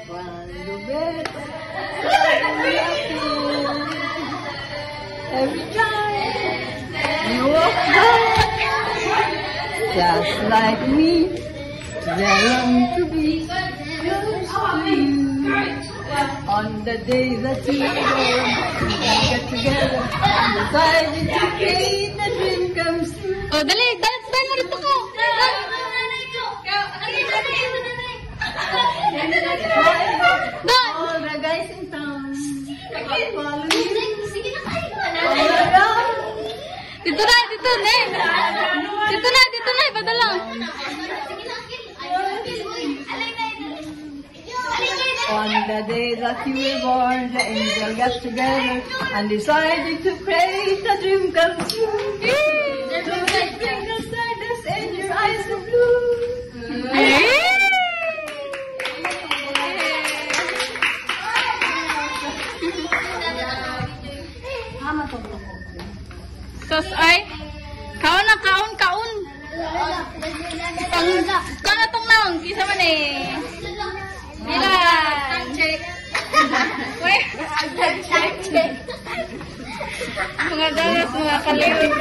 Cuando ves every time you walk by, just like me, they long to be close to you. On the day that you were born, we get together and decided to create a dream comes true. Oh, dali, dance tayo rito ko. All the guys in town follow you. Dito na, dito na. Dito na, padala. On the day that you were born, the angel got together and decided to create a dream come true. So let's bring the stardust and your eyes of blue. Sos ay, kaon na, kaon. Kaon na tong naong, kisa man eh. Ilan? Wait. Mga dalas, mga kaliwin.